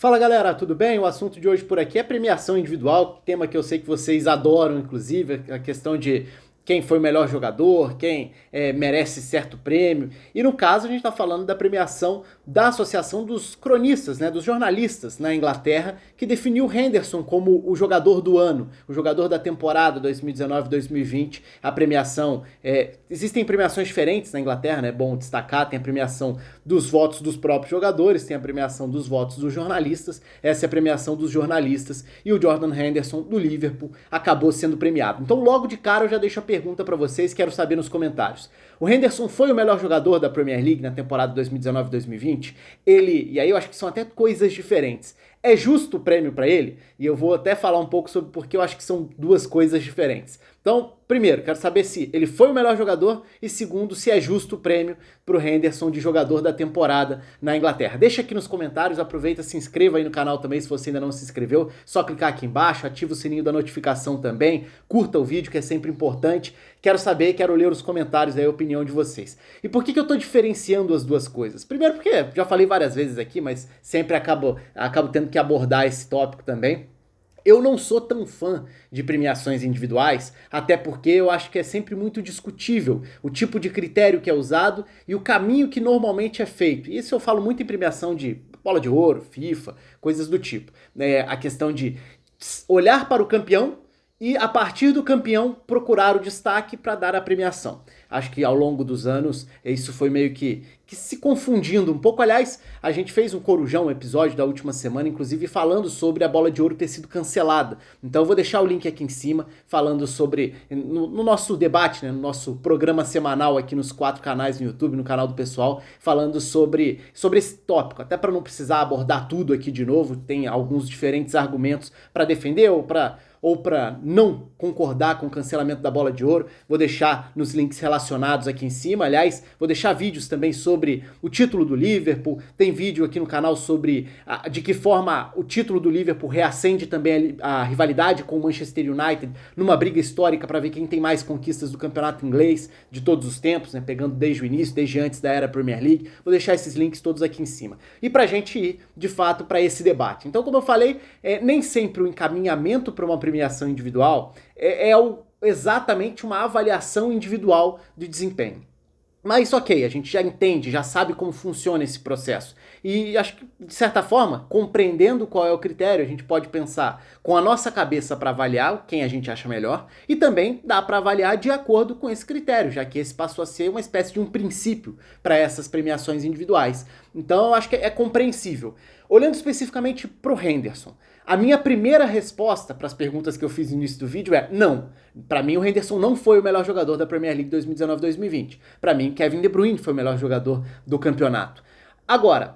Fala galera, tudo bem? O assunto de hoje por aqui é premiação individual, tema que eu sei que vocês adoram, inclusive, a questão de quem foi o melhor jogador, quem merece certo prêmio. E no caso a gente está falando da premiação da Associação dos Cronistas, né, dos jornalistas na Inglaterra, que definiu o Henderson como o jogador do ano, o jogador da temporada 2019-2020. A premiação, existem premiações diferentes na Inglaterra, né? É bom destacar, tem a premiação dos votos dos próprios jogadores, tem a premiação dos votos dos jornalistas, essa é a premiação dos jornalistas, e o Jordan Henderson do Liverpool acabou sendo premiado. Então logo de cara eu já deixo a pergunta para vocês, quero saber nos comentários. O Henderson foi o melhor jogador da Premier League na temporada 2019-2020? E aí eu acho que são até coisas diferentes. É justo o prêmio para ele? E eu vou até falar um pouco sobre porque eu acho que são duas coisas diferentes. Então, primeiro, quero saber se ele foi o melhor jogador e segundo, se é justo o prêmio para o Henderson de jogador da temporada na Inglaterra. Deixa aqui nos comentários, aproveita, se inscreva aí no canal também se você ainda não se inscreveu, só clicar aqui embaixo, ativa o sininho da notificação também, curta o vídeo que é sempre importante. Quero saber, quero ler os comentários aí, a opinião de vocês. E por que eu tô diferenciando as duas coisas? Primeiro porque, já falei várias vezes aqui, mas sempre acabo tendo que abordar esse tópico também. Eu não sou tão fã de premiações individuais, até porque eu acho que é sempre muito discutível o tipo de critério que é usado e o caminho que normalmente é feito. E isso eu falo muito em premiação de bola de ouro, FIFA, coisas do tipo. A questão de olhar para o campeão e, a partir do campeão, procurar o destaque para dar a premiação. Acho que ao longo dos anos isso foi meio que se confundindo um pouco. Aliás, a gente fez um Corujão, um episódio da última semana, inclusive falando sobre a bola de ouro ter sido cancelada. Então eu vou deixar o link aqui em cima, falando sobre, no nosso debate, né, no nosso programa semanal aqui nos 4 canais no YouTube, no canal do pessoal, falando sobre esse tópico. Até para não precisar abordar tudo aqui de novo, tem alguns diferentes argumentos para defender ou para não concordar com o cancelamento da bola de ouro. Vou deixar nos links relacionados aqui em cima. Aliás, vou deixar vídeos também sobre o título do Liverpool. Tem vídeo aqui no canal sobre de que forma o título do Liverpool reacende também a rivalidade com o Manchester United numa briga histórica para ver quem tem mais conquistas do campeonato inglês de todos os tempos, né? Pegando desde o início, desde antes da era Premier League. Vou deixar esses links todos aqui em cima. E pra gente ir, de fato, para esse debate. Então, como eu falei, nem sempre o encaminhamento para uma premiação individual exatamente uma avaliação individual de desempenho. Mas ok, a gente já entende, já sabe como funciona esse processo. E acho que, de certa forma, compreendendo qual é o critério, a gente pode pensar com a nossa cabeça para avaliar quem a gente acha melhor e também dá para avaliar de acordo com esse critério, já que esse passou a ser uma espécie de um princípio para essas premiações individuais. Então eu acho que é compreensível. Olhando especificamente para o Henderson, a minha primeira resposta para as perguntas que eu fiz no início do vídeo é não. Para mim o Henderson não foi o melhor jogador da Premier League 2019-2020. Para mim Kevin De Bruyne foi o melhor jogador do campeonato. Agora,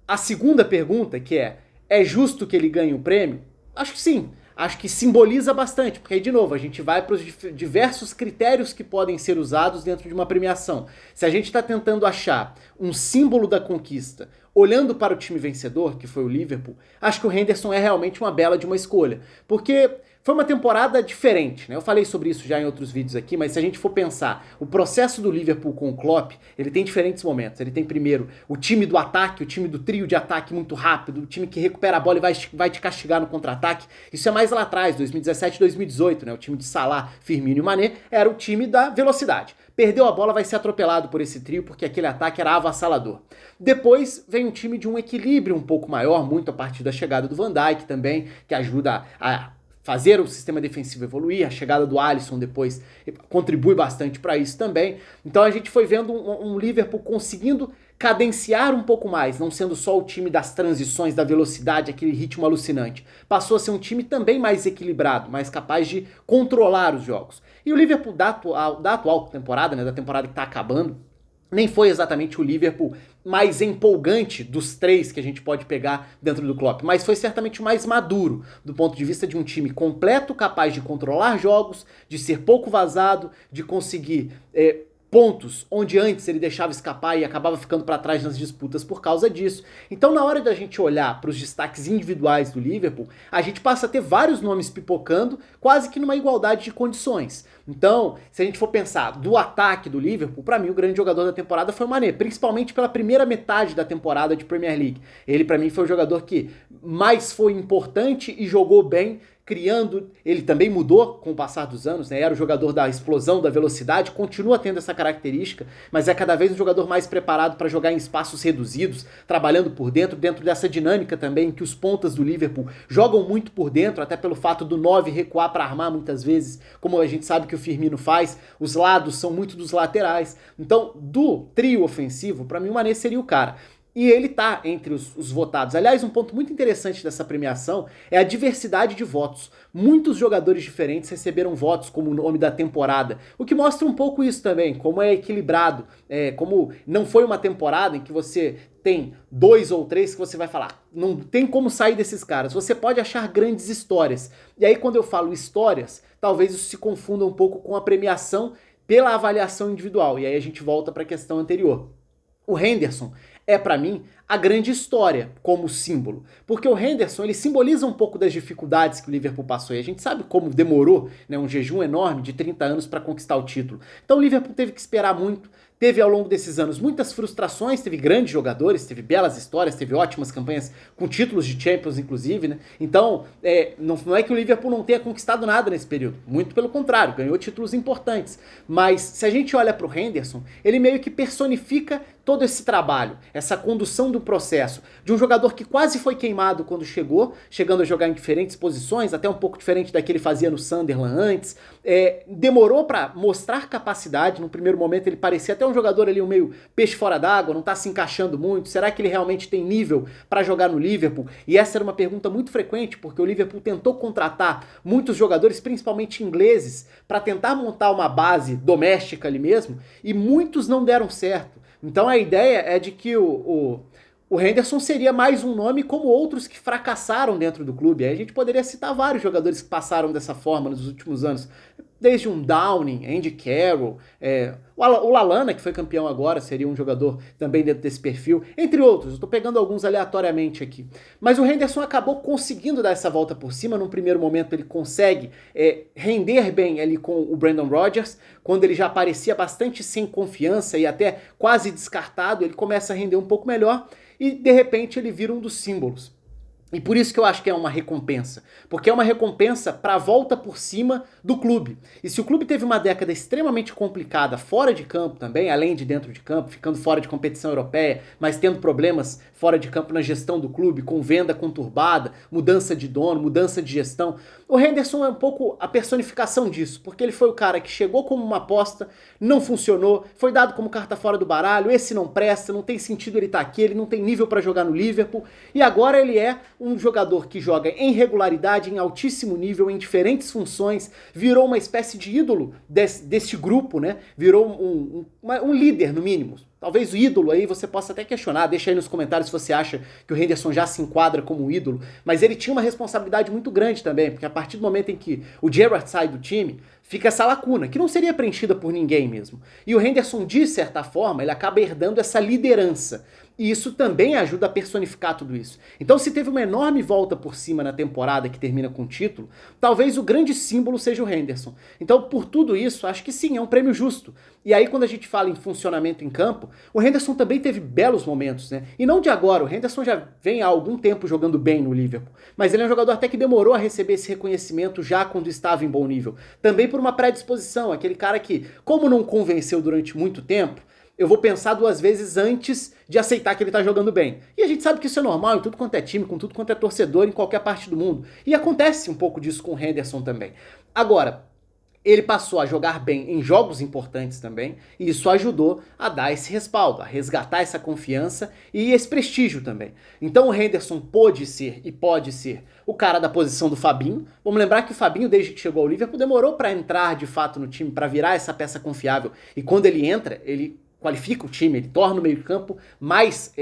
a segunda pergunta, que é justo que ele ganhe o prêmio? Acho que sim. Acho que simboliza bastante, porque aí, de novo, a gente vai para os diversos critérios que podem ser usados dentro de uma premiação. Se a gente está tentando achar um símbolo da conquista, olhando para o time vencedor, que foi o Liverpool, acho que o Henderson é realmente uma bela de uma escolha. Porque foi uma temporada diferente, né? Eu falei sobre isso já em outros vídeos aqui, mas se a gente for pensar, o processo do Liverpool com o Klopp, ele tem diferentes momentos. Ele tem primeiro o time do ataque, o time do trio de ataque muito rápido, o time que recupera a bola e vai te castigar no contra-ataque. Isso é mais lá atrás, 2017, 2018, né? O time de Salah, Firmino e Mané era o time da velocidade. Perdeu a bola, vai ser atropelado por esse trio, porque aquele ataque era avassalador. Depois vem um time de um equilíbrio um pouco maior, muito a partir da chegada do Van Dijk também, que ajuda a fazer o sistema defensivo evoluir. A chegada do Alisson depois contribui bastante para isso também. Então a gente foi vendo um Liverpool conseguindo cadenciar um pouco mais, não sendo só o time das transições, da velocidade, aquele ritmo alucinante. Passou a ser um time também mais equilibrado, mais capaz de controlar os jogos. E o Liverpool da atual temporada, né, da temporada que está acabando, nem foi exatamente o Liverpool mais empolgante dos três que a gente pode pegar dentro do Klopp, mas foi certamente o mais maduro, do ponto de vista de um time completo, capaz de controlar jogos, de ser pouco vazado, de conseguir pontos onde antes ele deixava escapar e acabava ficando para trás nas disputas por causa disso. Então, na hora da gente olhar para os destaques individuais do Liverpool, a gente passa a ter vários nomes pipocando, quase que numa igualdade de condições. Então, se a gente for pensar do ataque do Liverpool, para mim o grande jogador da temporada foi o Mané, principalmente pela primeira metade da temporada de Premier League. Ele para mim foi o jogador que mais foi importante e jogou bem, criando, ele também mudou com o passar dos anos, né? Era o jogador da explosão, da velocidade, continua tendo essa característica, mas é cada vez um jogador mais preparado para jogar em espaços reduzidos, trabalhando por dentro dessa dinâmica também, que os pontas do Liverpool jogam muito por dentro, até pelo fato do 9 recuar para armar muitas vezes, como a gente sabe que o Firmino faz, os lados são muito dos laterais. Então, do trio ofensivo, para mim o Mané seria o cara. E ele tá entre os votados. Aliás, um ponto muito interessante dessa premiação é a diversidade de votos. Muitos jogadores diferentes receberam votos como o nome da temporada, o que mostra um pouco isso também, como é equilibrado, como não foi uma temporada em que você tem 2 ou 3 que você vai falar, não tem como sair desses caras, você pode achar grandes histórias. E aí quando eu falo histórias, talvez isso se confunda um pouco com a premiação pela avaliação individual, e aí a gente volta para a questão anterior. O Henderson é, para mim, a grande história como símbolo. Porque o Henderson, ele simboliza um pouco das dificuldades que o Liverpool passou. E a gente sabe como demorou, né, um jejum enorme de 30 anos para conquistar o título. Então o Liverpool teve que esperar muito. Teve ao longo desses anos muitas frustrações, teve grandes jogadores, teve belas histórias, teve ótimas campanhas com títulos de Champions, inclusive, né? Então, não é que o Liverpool não tenha conquistado nada nesse período. Muito pelo contrário, ganhou títulos importantes. Mas se a gente olha para o Henderson, ele meio que personifica todo esse trabalho, essa condução do processo, de um jogador que quase foi queimado quando chegou, chegando a jogar em diferentes posições, até um pouco diferente da que ele fazia no Sunderland antes, demorou para mostrar capacidade, no primeiro momento ele parecia até um jogador ali, um meio peixe fora d'água, não tá se encaixando muito, será que ele realmente tem nível para jogar no Liverpool? E essa era uma pergunta muito frequente, porque o Liverpool tentou contratar muitos jogadores, principalmente ingleses, para tentar montar uma base doméstica ali mesmo, e muitos não deram certo. Então a ideia é de que o Henderson seria mais um nome como outros que fracassaram dentro do clube. Aí a gente poderia citar vários jogadores que passaram dessa forma nos últimos anos. Desde um Downing, Andy Carroll, o Lallana, que foi campeão agora, seria um jogador também dentro desse perfil, entre outros. Eu tô pegando alguns aleatoriamente aqui. Mas o Henderson acabou conseguindo dar essa volta por cima. Num primeiro momento ele consegue render bem ali com o Brendan Rodgers. Quando ele já parecia bastante sem confiança e até quase descartado, ele começa a render um pouco melhor e de repente ele vira um dos símbolos. E por isso que eu acho que é uma recompensa. Porque é uma recompensa para a volta por cima do clube. E se o clube teve uma década extremamente complicada fora de campo também, além de dentro de campo, ficando fora de competição europeia, mas tendo problemas fora de campo na gestão do clube, com venda conturbada, mudança de dono, mudança de gestão, o Henderson é um pouco a personificação disso. Porque ele foi o cara que chegou como uma aposta, não funcionou, foi dado como carta fora do baralho, esse não presta, não tem sentido ele estar aqui, ele não tem nível para jogar no Liverpool, e agora ele é um jogador que joga em regularidade, em altíssimo nível, em diferentes funções, virou uma espécie de ídolo desse grupo, né? Virou um líder, no mínimo. Talvez o ídolo aí você possa até questionar, deixa aí nos comentários se você acha que o Henderson já se enquadra como ídolo, mas ele tinha uma responsabilidade muito grande também, porque a partir do momento em que o Gerrard sai do time, fica essa lacuna, que não seria preenchida por ninguém mesmo. E o Henderson, de certa forma, ele acaba herdando essa liderança. E isso também ajuda a personificar tudo isso. Então, se teve uma enorme volta por cima na temporada que termina com o título, talvez o grande símbolo seja o Henderson. Então, por tudo isso, acho que sim, é um prêmio justo. E aí, quando a gente fala em funcionamento em campo, o Henderson também teve belos momentos, né? E não de agora, o Henderson já vem há algum tempo jogando bem no Liverpool. Mas ele é um jogador até que demorou a receber esse reconhecimento já quando estava em bom nível. Também por uma predisposição, aquele cara que, como não convenceu durante muito tempo, eu vou pensar 2 vezes antes de aceitar que ele tá jogando bem. E a gente sabe que isso é normal em tudo quanto é time, com tudo quanto é torcedor, em qualquer parte do mundo. E acontece um pouco disso com o Henderson também. Agora, ele passou a jogar bem em jogos importantes também, e isso ajudou a dar esse respaldo, a resgatar essa confiança e esse prestígio também. Então o Henderson pôde ser e pode ser o cara da posição do Fabinho. Vamos lembrar que o Fabinho, desde que chegou ao Liverpool, demorou para entrar de fato no time, para virar essa peça confiável. E quando ele entra, ele qualifica o time, ele torna o meio-campo mais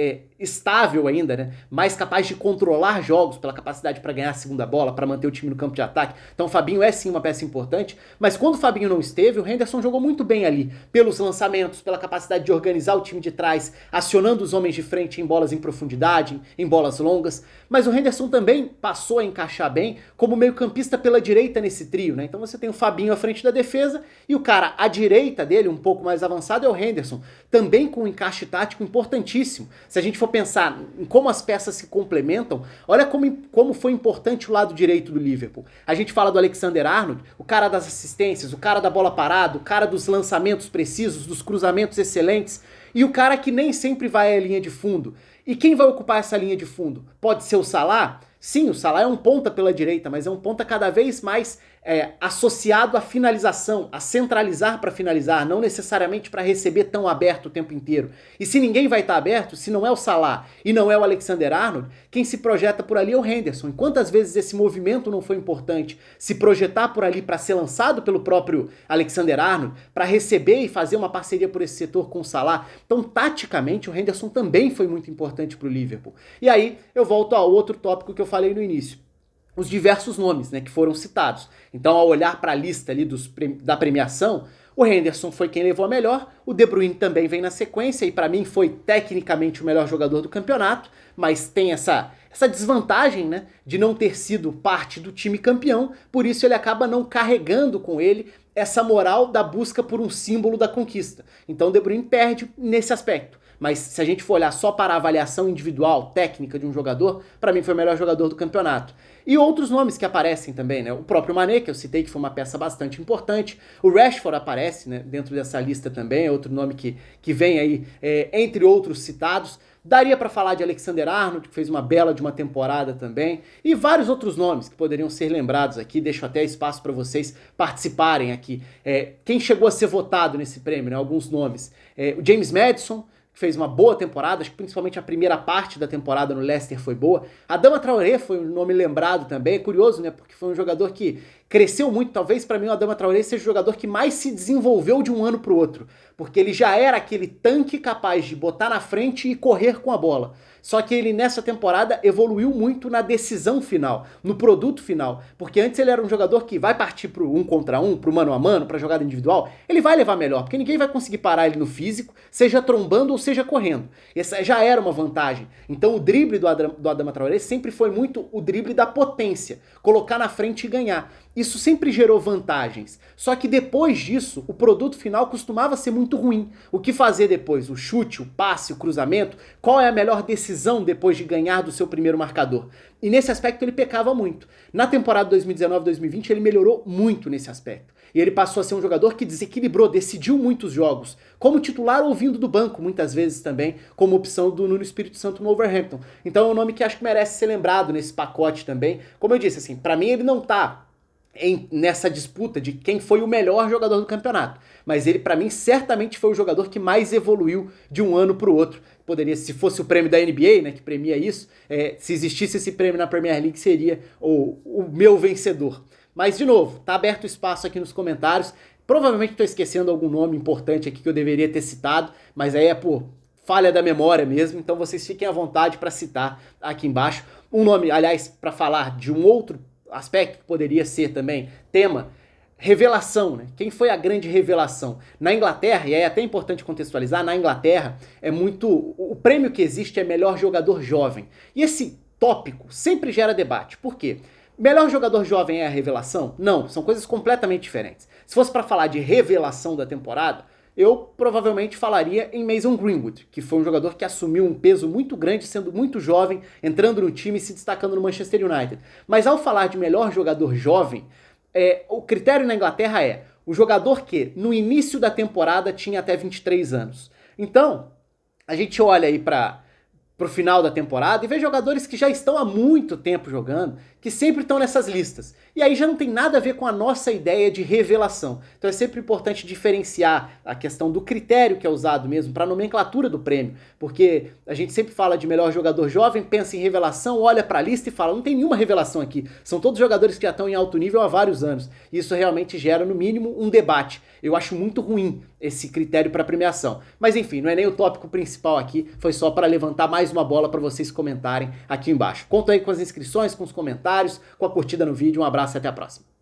estável ainda, né? Mais capaz de controlar jogos pela capacidade para ganhar a segunda bola, para manter o time no campo de ataque. Então o Fabinho é sim uma peça importante, mas quando o Fabinho não esteve, o Henderson jogou muito bem ali, pelos lançamentos, pela capacidade de organizar o time de trás, acionando os homens de frente em bolas em profundidade, em bolas longas, mas o Henderson também passou a encaixar bem como meio-campista pela direita nesse trio, né? Então você tem o Fabinho à frente da defesa e o cara à direita dele, um pouco mais avançado, é o Henderson, também com um encaixe tático importantíssimo. Se a gente for pensar em como as peças se complementam, olha como foi importante o lado direito do Liverpool. A gente fala do Alexander-Arnold, o cara das assistências, o cara da bola parada, o cara dos lançamentos precisos, dos cruzamentos excelentes, e o cara que nem sempre vai à linha de fundo. E quem vai ocupar essa linha de fundo? Pode ser o Salah? Sim, o Salah é um ponta pela direita, mas é um ponta cada vez mais associado à finalização, a centralizar para finalizar, não necessariamente para receber tão aberto o tempo inteiro. E se ninguém vai estar aberto, se não é o Salah e não é o Alexander-Arnold, quem se projeta por ali é o Henderson. E quantas vezes esse movimento não foi importante? Se projetar por ali para ser lançado pelo próprio Alexander-Arnold, para receber e fazer uma parceria por esse setor com o Salah. Então, taticamente, o Henderson também foi muito importante para o Liverpool. E aí, eu volto ao outro tópico que eu falei no início. Os diversos nomes, né, que foram citados. Então, ao olhar para a lista ali da premiação, o Henderson foi quem levou a melhor, o De Bruyne também vem na sequência e para mim foi tecnicamente o melhor jogador do campeonato, mas tem essa desvantagem, né, de não ter sido parte do time campeão, por isso ele acaba não carregando com ele essa moral da busca por um símbolo da conquista. Então o De Bruyne perde nesse aspecto. Mas se a gente for olhar só para a avaliação individual, técnica de um jogador, para mim foi o melhor jogador do campeonato. E outros nomes que aparecem também, né? O próprio Mané, que eu citei, que foi uma peça bastante importante. O Rashford aparece, né, dentro dessa lista também, é outro nome que vem aí, entre outros citados. Daria para falar de Alexander-Arnold, que fez uma bela de uma temporada também, e vários outros nomes que poderiam ser lembrados aqui. Deixo até espaço para vocês participarem aqui. Quem chegou a ser votado nesse prêmio, né? Alguns nomes. O James Maddison, que fez uma boa temporada, acho que principalmente a primeira parte da temporada no Leicester foi boa. Adama Traoré foi um nome lembrado também, é curioso, né, porque foi um jogador que cresceu muito, talvez para mim o Adama Traoré seja o jogador que mais se desenvolveu de um ano para o outro, porque ele já era aquele tanque capaz de botar na frente e correr com a bola. Só que ele nessa temporada evoluiu muito na decisão final, no produto final, porque antes ele era um jogador que vai partir pro 1 contra 1, pro mano a mano, pra jogada individual, ele vai levar melhor, porque ninguém vai conseguir parar ele no físico, seja trombando ou seja correndo. Essa já era uma vantagem. Então o drible do Adama Traoré sempre foi muito o drible da potência, colocar na frente e ganhar. Isso sempre gerou vantagens. Só que depois disso, o produto final costumava ser muito ruim. O que fazer depois? O chute, o passe, o cruzamento? Qual é a melhor decisão depois de ganhar do seu primeiro marcador? E nesse aspecto ele pecava muito. Na temporada 2019-2020 ele melhorou muito nesse aspecto. E ele passou a ser um jogador que desequilibrou, decidiu muitos jogos, como titular ou vindo do banco, muitas vezes também, como opção do Nuno Espírito Santo no Wolverhampton. Então é um nome que acho que merece ser lembrado nesse pacote também. Como eu disse, assim, para mim ele não tá nessa disputa de quem foi o melhor jogador do campeonato. Mas ele, para mim, certamente foi o jogador que mais evoluiu de um ano para o outro. Poderia, se fosse o prêmio da NBA, né, que premia isso, se existisse esse prêmio na Premier League, seria o meu vencedor. Mas, de novo, tá aberto o espaço aqui nos comentários. Provavelmente estou esquecendo algum nome importante aqui que eu deveria ter citado, mas aí é por falha da memória mesmo, então vocês fiquem à vontade para citar aqui embaixo. Um nome, aliás, para falar de um outro aspecto que poderia ser também tema, revelação, né? Quem foi a grande revelação? Na Inglaterra, e é até importante contextualizar, na Inglaterra é muito... O prêmio que existe é melhor jogador jovem. E esse tópico sempre gera debate. Por quê? Melhor jogador jovem é a revelação? Não, são coisas completamente diferentes. Se fosse para falar de revelação da temporada, eu provavelmente falaria em Mason Greenwood, que foi um jogador que assumiu um peso muito grande, sendo muito jovem, entrando no time e se destacando no Manchester United. Mas ao falar de melhor jogador jovem, o critério na Inglaterra é o jogador que no início da temporada tinha até 23 anos. Então, a gente olha aí para o final da temporada e vê jogadores que já estão há muito tempo jogando, que sempre estão nessas listas. E aí já não tem nada a ver com a nossa ideia de revelação. Então é sempre importante diferenciar a questão do critério que é usado mesmo para a nomenclatura do prêmio, porque a gente sempre fala de melhor jogador jovem, pensa em revelação, olha para a lista e fala, não tem nenhuma revelação aqui. São todos jogadores que já estão em alto nível há vários anos. E isso realmente gera, no mínimo, um debate. Eu acho muito ruim esse critério para premiação. Mas enfim, não é nem o tópico principal aqui, foi só para levantar mais uma bola para vocês comentarem aqui embaixo. Conto aí com as inscrições, com os comentários, com a curtida no vídeo. Um abraço e até a próxima.